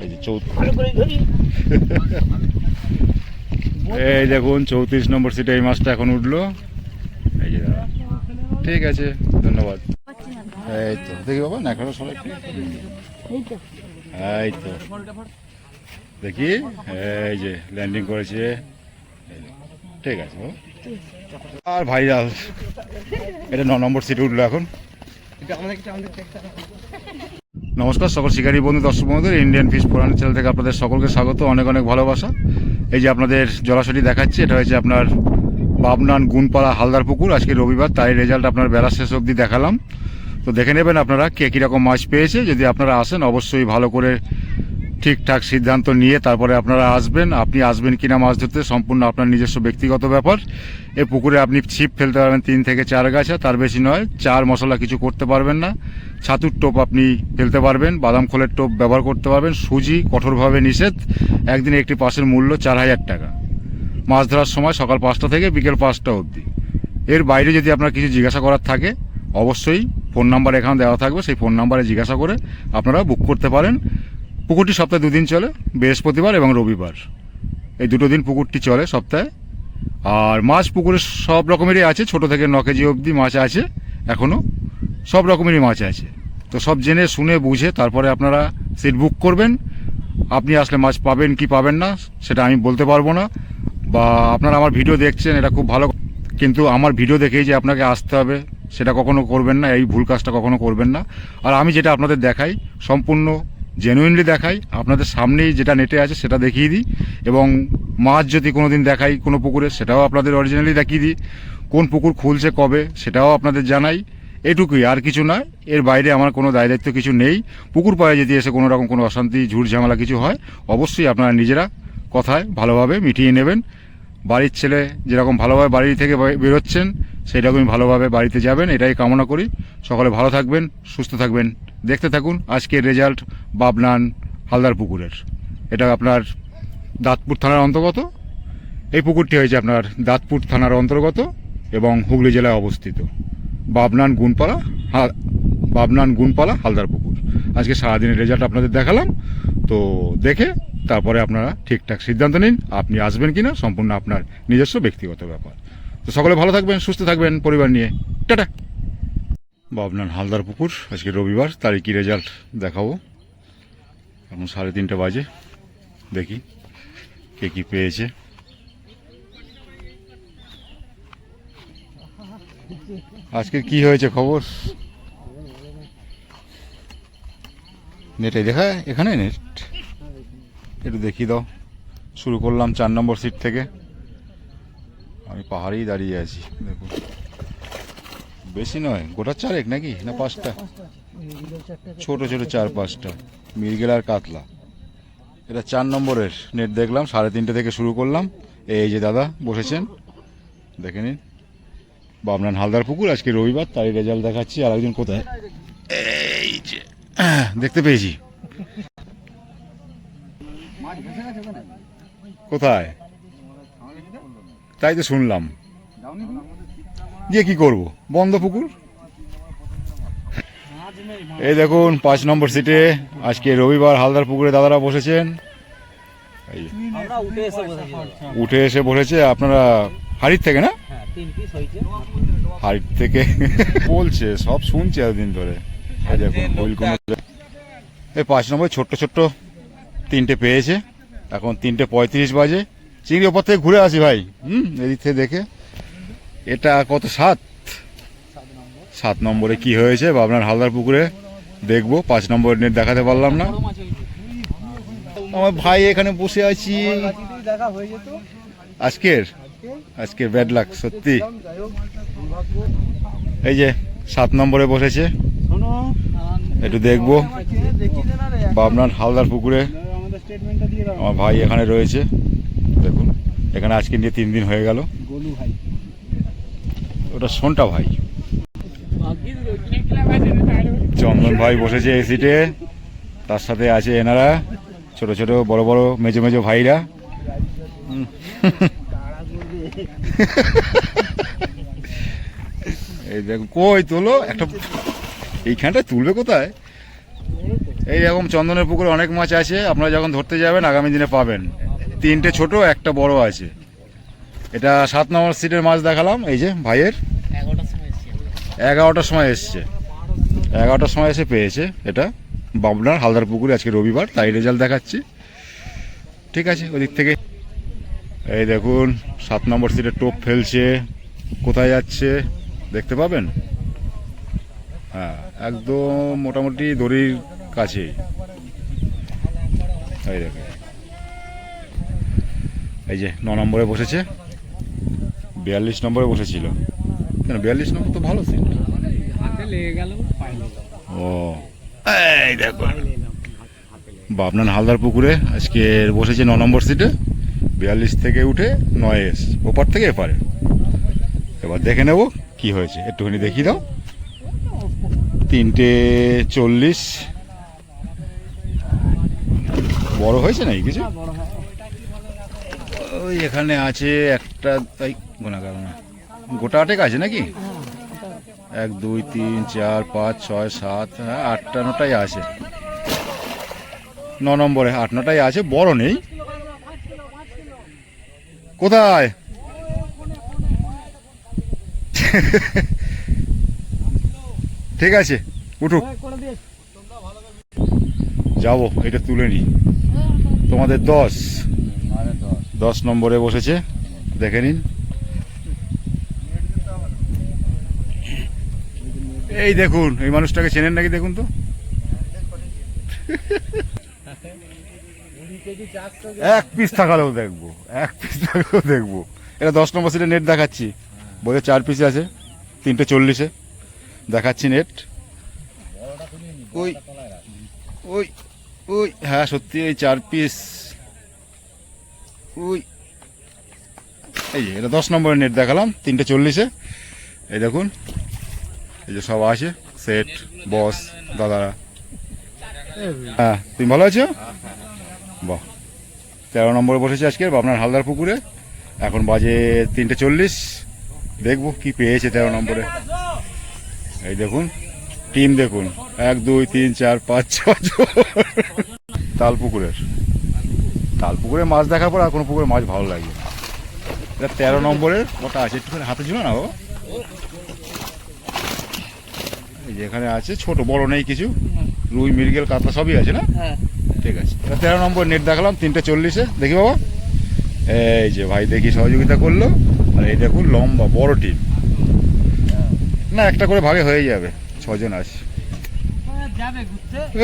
এই যে এই দেখুন 34 নম্বর সিটে এই মাছটা এখন উঠলো। এই যে দাদা, ঠিক আছে, ধন্যবাদ। এই তো দেখি বাবা, না খারাপ সবাই, এই তো দেখি, এই যে ল্যান্ডিং করেছে, ঠিক আছে বাবা। আর ভাইরাল এটা 9 নম্বর সিটে উঠলো এখন। নমস্কার সকল শিকারী বন্ধু, দর্শক বন্ধুদের ইন্ডিয়ান ফিশ ফোরান চ্যানেল থেকে আপনাদের সকলকে স্বাগত, অনেক অনেক ভালোবাসা। এই যে আপনাদের জলাশয়টি দেখাচ্ছি, এটা হচ্ছে আপনার বাবনান গুনপাড়া হালদার পুকুর। আজকে রবিবার, তাই রেজাল্ট আপনার বেলা শেষ অবধি দেখালাম। তো দেখে নেবেন আপনারা কে কীরকম মাছ পেয়েছে। যদি আপনারা আসেন অবশ্যই ভালো করে ঠিকঠাক সিদ্ধান্ত নিয়ে তারপরে আপনারা আসবেন। আপনি আসবেন কিনা মাছ ধরতে সম্পূর্ণ আপনার নিজস্ব ব্যক্তিগত ব্যাপার। এই পুকুরে আপনি ছিপ ফেলতে পারবেন 3 থেকে 4 গাছা, তার বেশি নয়। 4 মশলা কিছু করতে পারবেন না। ছাতুর টোপ আপনি ফেলতে পারবেন, বাদাম খোলের টোপ ব্যবহার করতে পারবেন। সুজি কঠোরভাবে নিষেধ। একদিনে একটি পাসের মূল্য 4000 টাকা। মাছ ধরার সময় সকাল 5টা থেকে বিকেল 5টা অবধি। এর বাইরে যদি আপনার কিছু জিজ্ঞাসা করার থাকে অবশ্যই ফোন নাম্বার এখানে দেওয়া থাকবে, সেই ফোন নাম্বারে জিজ্ঞাসা করে আপনারা বুক করতে পারেন। পুকুরটি সপ্তাহে 2 দিন চলে, বৃহস্পতিবার এবং রবিবার। এই 2 দিন পুকুরটি চলে সপ্তাহে। আর মাছ পুকুরে সব রকমেরই আছে, ছোট থেকে 9 কেজি অবধি মাছ আছে, এখনও সব রকমেরই মাছ আছে। তো সব জেনে শুনে বুঝে তারপরে আপনারা সিট বুক করবেন। আপনি আসলে মাছ পাবেন কি পাবেন না সেটা আমি বলতে পারবো না। বা আপনারা আমার ভিডিও দেখছেন, এটা খুব ভালো, কিন্তু আমার ভিডিও দেখেই যে আপনাকে আসতে হবে সেটা কখনো করবেন না, এই ভুল কাজটা কখনো করবেন না। আর আমি যেটা আপনাদের দেখাই সম্পূর্ণ জেনুইনলি দেখাই, আপনাদের সামনেই যেটা নেটে আছে সেটা দেখিয়ে দিই। এবং মাছ যদি কোনো দিন দেখাই কোনো পুকুরে, সেটাও আপনাদের অরিজিনালি দেখিয়ে দিই। কোন পুকুর খুলছে কবে সেটাও আপনাদের জানাই। এটুকুই, আর কিছু নয়। এর বাইরে আমার কোনো দায় দায়িত্ব কিছু নেই। পুকুর পাড়ে যদি এসে কোনো রকম কোনো অশান্তি ঝুট ঝামেলা কিছু হয় অবশ্যই আপনারা নিজেরা কথায় ভালোভাবে মিটিয়ে নেবেন। বাড়ির ছেলে যেরকম ভালোভাবে বাড়ি থেকে বেরোচ্ছেন সেরকমই ভালোভাবে বাড়িতে যাবেন, এটাই কামনা করি। সকলে ভালো থাকবেন, সুস্থ থাকবেন। দেখতে থাকুন আজকের রেজাল্ট বাবনান হালদার পুকুরের। এটা আপনার দাঁতপুর থানার অন্তর্গত। এই পুকুরটি হয়েছে আপনার দাঁতপুর থানার অন্তর্গত এবং হুগলি জেলায় অবস্থিত। বাবনান গুনপালা হালদার পুকুর। আজকে সারাদিনের রেজাল্ট আপনাদের দেখালাম। তো দেখে তারপরে আপনারা ঠিকঠাক সিদ্ধান্ত নিন আপনি আসবেন কিনা, সম্পূর্ণ আপনার নিজস্ব ব্যক্তিগত ব্যাপার। তো সকলে ভালো থাকবেন, সুস্থ থাকবেন পরিবার নিয়ে। টাটা। বাবনান হালদার পুকুর আজকে রবিবার, তারিখই রেজাল্ট দেখাবো। এখন 3:30 বাজে, দেখি কে কি পেয়েছে। আজকে কি হয়েছে খবর? নেটে দেখা, এখানে নেট একটু দেখিয়ে দাও। শুরু করলাম 4 নম্বর সিট থেকে। আমি পাহাড়েই দাঁড়িয়ে আছি, দেখুন বেশি নয়, গোটা 4 নাকি না 5টা, ছোট ছোট 4-5টা মৃগেল আর কাতলা। এটা 4 নম্বরের নেট দেখলাম। 3:30 থেকে শুরু করলাম। এই যে দাদা বসেছেন, দেখে নিন। বাবনান হালদার পুকুর আজকে রবিবার, তাই রেজাল্ট দেখাচ্ছি। আর একজন কোথায়, এই যে দেখতে পেয়েছি। কোথায়? তাই তো শুনলাম। গিয়ে কি করব, বন্ধ পুকুর। এই দেখুন 5 নম্বর সিটে আজকে রবিবার হালদার পুকুরে দাদারা বসেছেন। উঠে এসে বসেছে। আপনারা হাড়ির থেকে না? হাড়ির থেকে বলছে, সব শুনছে এতদিন ধরে। এই 5 নম্বর ছোট্ট ছোট্ট 3টে পেয়েছে। এখন 3:35 বাজে। চিংড়ি ওপর থেকে ঘুরে আসি ভাই, এদিক থেকে দেখে। এটা কত, 7 নম্বরে কি হয়েছে বাবনান হালদার পুকুরে দেখবো। 5 নম্বর নেট দেখাতে পারলাম না। আমার ভাই এখানে বসে আছি। আজকের ব্যাড লাক সত্যি। এই যে 7 নম্বরে বসেছে, একটু দেখবো বাবনান হালদার পুকুরে। আমার ভাই এখানে রয়েছে, দেখুন। এখানে আজকে নিয়ে 3 দিন হয়ে গেল। ওটা সোনটা ভাই, চন্দন ভাই বসেছে এই সিটে। তার সাথে আছে এনারা ছোট ছোট বড় বড় মেজো মেজো ভাইরা। এই দেখো, কই তোলো একটা, এইখানটায় তুলবে কোথায়? এইরকম চন্দনের পুকুরে অনেক মাছ আছে, আপনারা যখন ধরতে যাবেন আগামী দিনে পাবেন। 3টে ছোট, একটা বড় আছে। এটা 7 নম্বর সিটের মাছ দেখালাম, এই যে ভাইয়ের 11টার সময় এসছে, 11টার সময় এসে পেয়েছে। এটা বাবনার হালদার পুকুরে, আজকে রবিবার তাই রেজাল্ট দেখাচ্ছি। ঠিক আছে, ওদিক থেকে এই দেখুন 7 নম্বর সিটে টোপ ফেলছে, কোথায় যাচ্ছে দেখতে পাবেন। হ্যাঁ, একদম মোটামুটি দড়ির কাছেই। এই দেখুন, এই যে 9 নম্বরে বসেছে, 42 নম্বরে বসেছিল। কেন 42 নম্বর তো ভালো সিট। ও এই দেখুন বাবনান হালদার পুকুরে আজকে বসেছে 9 নম্বর সিটে, 42 থেকে উঠে 9 এস, ওপার থেকে এপারে। এবার দেখে নেব কি হয়েছে, একটুখানি দেখিয়ে দাও। 3:40 বড় হয়েছে নাকি কিছু? ওই এখানে আছে একটা, তাই গোনা কারণ গোটা 8 আছে নাকি? 1 2 3 4 5 6 7, হ্যাঁ 8টা 9টাই আছে। 9 নম্বরে 8 9টাই আছে, বড় নেই। কোথায়? ঠিক আছে, উঠুক, যাবো, এটা তুলে নি। তোমাদের 10 নম্বরে বসেছে, দেখে নিন। এই দেখুন, এই মানুষটাকে চেনেন নাকি দেখুন তো। এক পিস থাকালেও দেখবো, এক পিস থাকালেও দেখবো। এটা 10 নম্বর সিটে নেট দেখাচ্ছি, বলে 4 পিসে আছে, 3:40 দেখাচ্ছি নেট। ওই ওই ওই হ্যাঁ সত্যি, এই 4 পিস। ওই এই যে এটা 10 নম্বরের নেট দেখালাম, 3:40। এই দেখুন, এই যে সব আছে, সেট বস দাদারা। হ্যাঁ, তুমি ভালো আছো? বাহ, 13 নম্বরে বসেছে আজকে আপনার হালদার পুকুরে। এখন বাজে 3:40, দেখবো কি পেয়েছে 13 নম্বরে। এই দেখুন টিম, দেখুন 1 2 3 4 5 6 তালপুকুরের মাছ দেখার পর আর কোনো পুকুরে মাছ ভালো লাগে। এটা 13 নম্বরের কটা আছে, একটুখানি হাতে ছিল না। ও এই যে এখানে আছে, ছোট বড় নেই কিছু, রুই মৃগেল কাতলা সবই আছে না? ঠিক আছে, এটা 13 নম্বর নেট দেখালাম 3:40। দেখি বাবা, এই যে ভাই দেখি সহযোগিতা করলো। আর এই দেখুন লম্বা বড় টিম, না একটা করে ভাগে হয়ে যাবে, 6 জন আছে।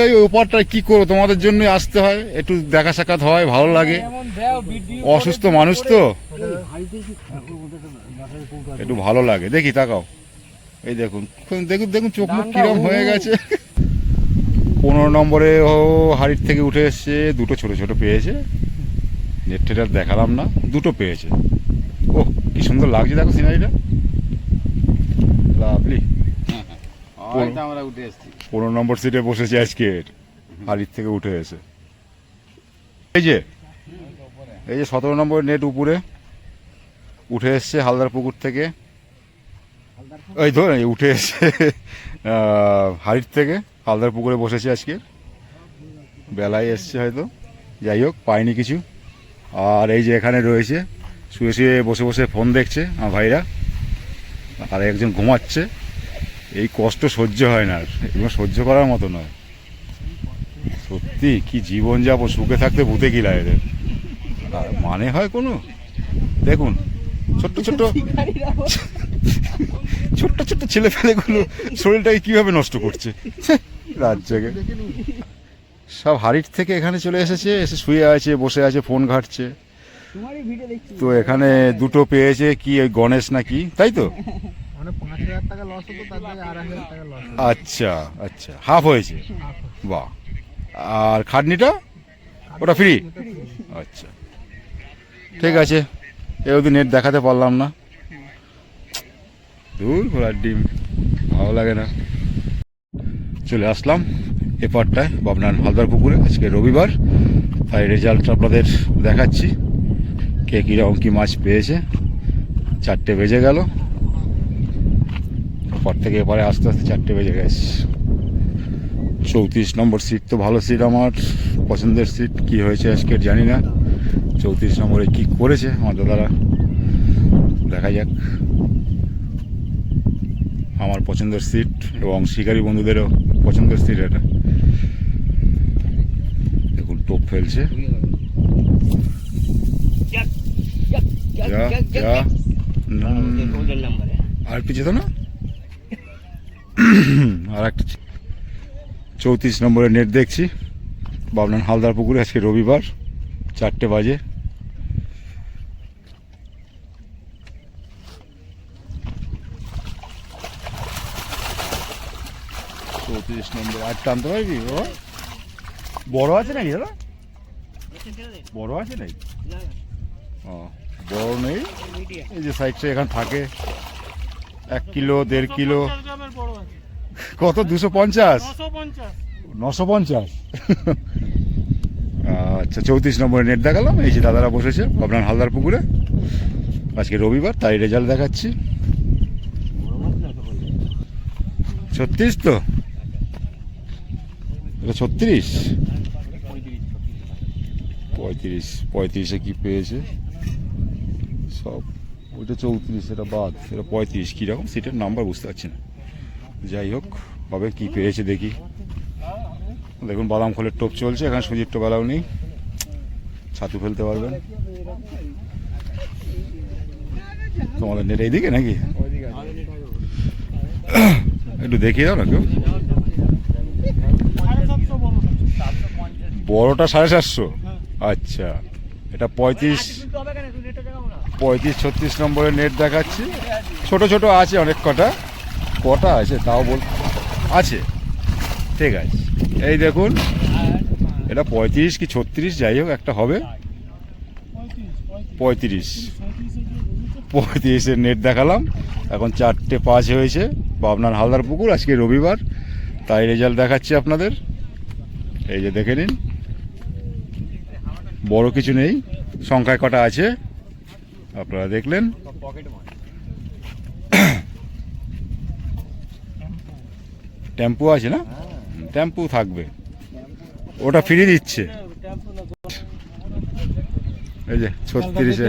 এই ওপারটায় কি করো, তোমাদের জন্য আসতে হয়, একটু দেখা সাক্ষাৎ হয়, ভালো লাগে। অসুস্থ মানুষ তো, একটু ভালো লাগে। দেখি তাকাও, এই দেখুন দেখুন দেখুন চোখ মুখ কিরম হয়ে গেছে। 15 নম্বরে ও হাড়ির থেকে উঠে এসছে, 2টো ছোট ছোট পেয়েছে। নেট টেটার দেখালাম না, 2টো পেয়েছে। ও কি সুন্দর লাগছে, দেখো সিনারিটা, লাভলি। 15 নম্বর সিটে বসেছে আজকে, হাড়ির থেকে উঠে এসে। এই যে 17 নম্বর নেট উপরে উঠে এসছে হালদার পুকুর থেকে, এই ধর উঠে এসছে হাড়ির থেকে হালদার পুকুরে বসেছে আজকে, বেলায় এসছে হয়তো, যাই হোক পাইনি কিছু। আর এই যে এখানে রয়েছে শুয়ে শুয়ে বসে বসে ফোন দেখছে আমার ভাইরা, আর একজন ঘুমাচ্ছে। এই কষ্ট সহ্য হয় না, এগুলো সহ্য করার মতো নয়। সত্যি কি জীবন যাপন, সুখে থাকতে ভূতে কিলা এদের, মানে হয় কোনো? দেখুন ছোট্ট ছোট্ট ছোট্ট ছোট্ট ছেলে ফেলেগুলো শরীরটাকে কিভাবে নষ্ট করছে রাত জেগে। সব হাড়ির থেকে এখানে চলে এসেছে, এসে শুয়ে আছে, বসে আছে, ফোন ঘাটছে। তো এখানে 2টো পেয়েছে, কি ওই গণেশ নাকি, তাই তো? 5,000 টাকা লস হতো, তার জায়গায় 2,500 টাকা লস। আচ্ছা আচ্ছা, হাফ হয়েছে, বাহ। আর খাটনিটা ওটা ফ্রি? আচ্ছা ঠিক আছে, এ অবধি নেট দেখাতে পারলাম না, দূর ঘোড়ার ডিম, ভালো লাগে না। চলে আসলাম এপারটায় বাবনান হালদার পুকুরে, আজকে রবিবার তাই রেজাল্ট আপনাদের দেখাচ্ছি, কে কীরকম কী মাছ পেয়েছে। 4টে বেজে গেল, ওপার থেকে এপারে আস্তে আস্তে 4টে বেজে গেছে। 34 নম্বর সিট তো ভালো সিট, আমার পছন্দের সিট। কি হয়েছে আজকে জানি না, 34 নম্বরে কি করেছে আমার দাদারা, দেখা যাক। আমার পছন্দের সিট এবং শিকারী বন্ধুদেরও পছন্দের সিট এটা। দেখুন টোপ ফেলছে, যা যা আর কিছু তো না। আর একটা 34 নম্বরের নেট দেখছি বাবনান হালদার পুকুরে। আজকে রবিবার, 4টে বাজে। চৌত্রিশ নম্বর আর টানতে পারবি? ও বড় আছে নাকি দাদা? বড় আছে নাকি? ও বড় নেই, এই যে সাইডটা এখানে থাকে 1 কিলো 1.5 কিলো। কত? 250? 950? আচ্ছা, 34 নম্বরের নেট দেখালাম। এই যে দাদারা বসেছে আপনার হালদার পুকুরে। আজকে রবিবার, তাই রেজাল্ট দেখাচ্ছি। 36 তো, এটা 36, 35এ কি পেয়েছে সব। ওইটা 34, সেটা বাদ, সেটা 35। কীরকম সিটের নাম্বার বুঝতে পারছি না। যাই হোক, হবে কি পেয়েছে দেখি। দেখুন বাদাম খোলের টোপ চলছে, এখানে সুজির টোপ এলাও নেই, ছাতু ফেলতে পারবেন। তোমাদের নেট এইদিকে নাকি? একটু দেখিয়ে দাও না কেউ। বড়টা 750? আচ্ছা, এটা 35-36 নম্বরের নেট দেখাচ্ছি। ছোট ছোট আছে অনেক কটা, কটা আছে তাও বল আছে, ঠিক আছে। এই দেখুন, এটা 35 কি 36 যাই হোক একটা হবে। 35-এর নেট দেখালাম। এখন 4টে 5 হয়েছে। পাবনার হালদার পুকুর, আজকে রবিবার, তাই রেজাল্ট দেখাচ্ছি আপনাদের। এই যে দেখে নিন, বড় কিছু নেই, সংখ্যায় কটা আছে আপনারা দেখলেন। টেম্পু আছে না? টেম্পু থাকবে, ওটা ফ্রি দিচ্ছে। এই যে 36-এ,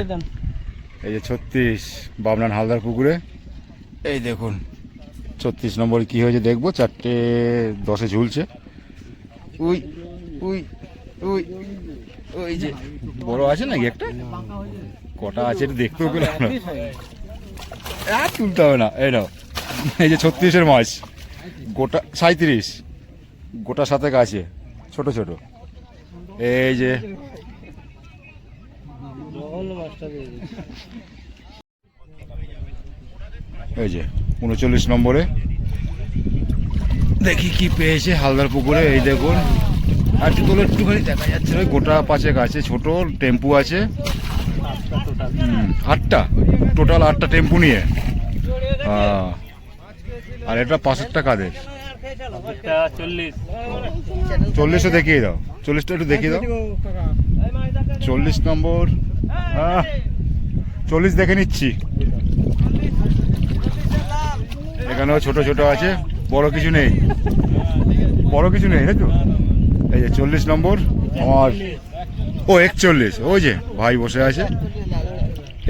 এই যে 36 বাবনান হালদার পুকুরে। এই দেখুন 36 নম্বরে কি হয়েছে দেখবো। 4টে 10-এ ঝুলছে। উই উই উই, ওই যে বড় আছে নাকি একটা? কটা আছে এটা দেখতেও পেলাম না, আর তুলতে হবে না। এই নাও, এই যে 36-এর মাছ, গোটা 37, গোটা 7 আছে, ছোট ছোট। এই যে এই যে 39 নম্বরে দেখি কি পেয়েছে হালদার পুকুরে। এই দেখুন, আর তোলো একটুখানি দেখা যাচ্ছে না, গোটা 5 আছে, ছোট টেম্পু আছে। 8টা টোটাল, 8টা টেম্পু নিয়ে। আর এটা 500 কাদের? 40-ও দেখিয়ে দাও, 40টা একটু দেখিয়ে দাও। 40 নম্বর, 40 দেখে নিচ্ছি। এখানেও ছোট ছোট আছে, বড় কিছু নেই, বড় কিছু নেই, তাই তো? এই যে 40 নম্বর আমার। ও 41, ওই যে ভাই বসে আছে।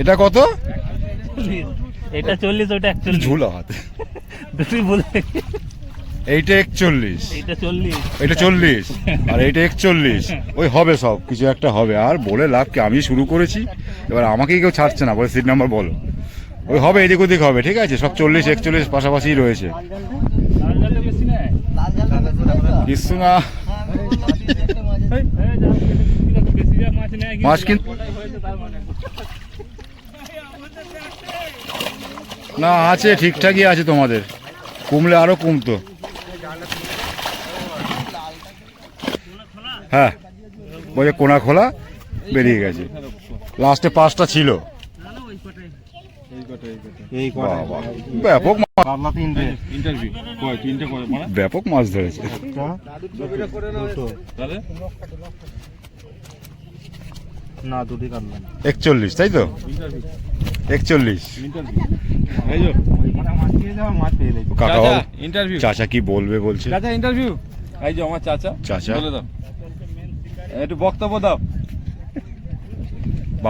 এটা কত? এটা 40, ওটা 41। ঝুলা হাতে দুটোই বলে। এইটা 41, এটা 40, এটা 40, আর এইটা 41। ওই হবে, সব কিছু একটা হবে। আর বলে লাভ কি, আমি শুরু করেছি, এবার আমাকেই কেউ ছাড়ছে না, বলে সিট নাম্বার বলো। ওই হবে, এদিক ওদিক হবে, ঠিক আছে। সব 40-41 পাশাপাশি রয়েছে। কিছু না, মাছ কিন্তু না আছে, ঠিকঠাকই আছে তোমাদের। কমলে আরো কমতো। হ্যাঁ, বলে কোনা খোলা বেরিয়ে গেছে। লাস্টে 5টা ছিল। বাবা, ব্যাপক ব্যাপক মাছ ধরেছে। না, দুটি কাটলাম। 41, তাই তো? 41। কাকা, চাচা কি বলবে বলছে? ইন্টারভিউ এই যে আমার চাচা চাচা। বলে দাও একটু বক্তব্য দাও।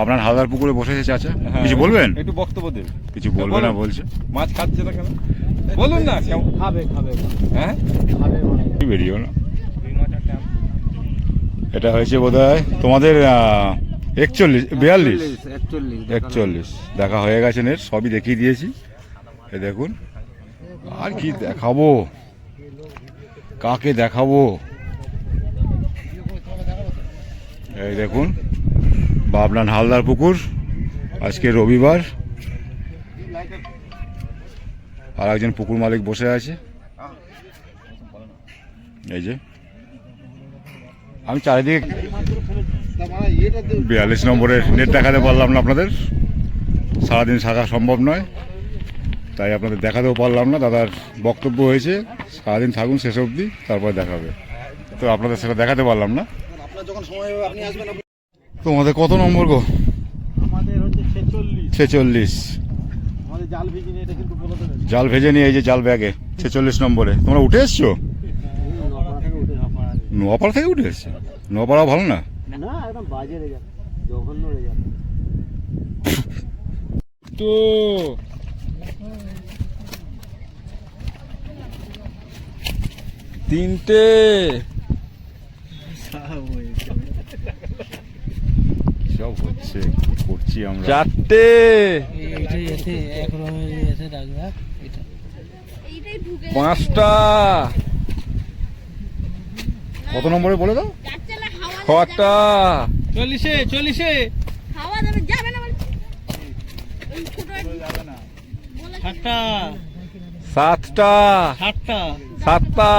আপনার হালদার পুকুরে বসেছে চাচা, হ্যাঁ, কিছু বলবেন? একটু বক্তব্য দেবে। কিছু বলবে না বলুন। বলছে। মাছ খাচ্ছে না কেন বলুন না কেমন? খাবে খাবে হ্যাঁ খাবে মনে হয়। বেরিয়েও না। এটা হয়েছে বোধহয় তোমাদের 41 42 41 দেখা হয়ে গেছে এর, সবই দেখিয়ে দিয়েছি। এই দেখুন, আর কি দেখাবো, কাকে দেখাবো। এই দেখুন বাবনান হালদার পুকুর, আজকে রবিবার। আর একজন পুকুর মালিক বসে আছে। এই যে আমি চারিদিকে 42 নম্বরের নেট দেখাতে পারলাম না আপনাদের, সারাদিন থাকা সম্ভব নয়, তাই আপনাদের দেখাতেও পারলাম না। দাদার বক্তব্য হয়েছে সারাদিন থাকুন শেষ অবধি, তারপরে দেখাবে, তো আপনাদের সেটা দেখাতে পারলাম না। তোমাদের কত নম্বর গো? আমাদের হচ্ছে 46। 46। আমাদের জাল ভিজিনি, এটা কিন্তু বলে দেবেন। জাল ভেজে নিয়ে এই যে জাল ব্যাগে 46 নম্বরে। তোমরা উঠে এসছো? নপাড়া থেকে উঠে নোয়াপাড়া থেকে উঠে এসছো? নোয়াপাড়াও ভালো না? না, একদম বাজে রেজাল্ট, জঘন্য রেজাল্ট। তো তিনটে সব হচ্ছে, কি করছি আমরা। চারটে পাঁচটা কত নম্বরে বলে দাও? ছটা 40-এ খাওয়া যাবে যাবে না বলছি। ওই ছোট সাতটা সাতটা সাতটা সাতটা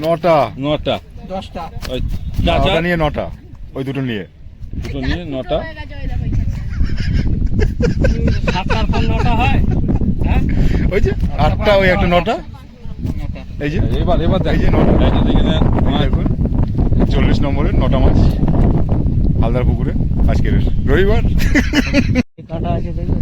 9টা। নটা 10টা ওই না, চাচা ওটা নিয়ে 9টা, ওই দুটো নিয়ে। দুটো নিয়ে নটা হয়ে গেছে ওই দেখো এখানে। সাতটার পর 9টা হয়। হ্যাঁ, ওই যে 8টা, ওই একটা 9টা। এই যে এবার এবার এই যে নটা। এই যে দেখে নেন এই দেখুন 40 নম্বরের 9টা মাছ হালদার পুকুরে আজকের রবিবার। কাটা আছে দেখবে।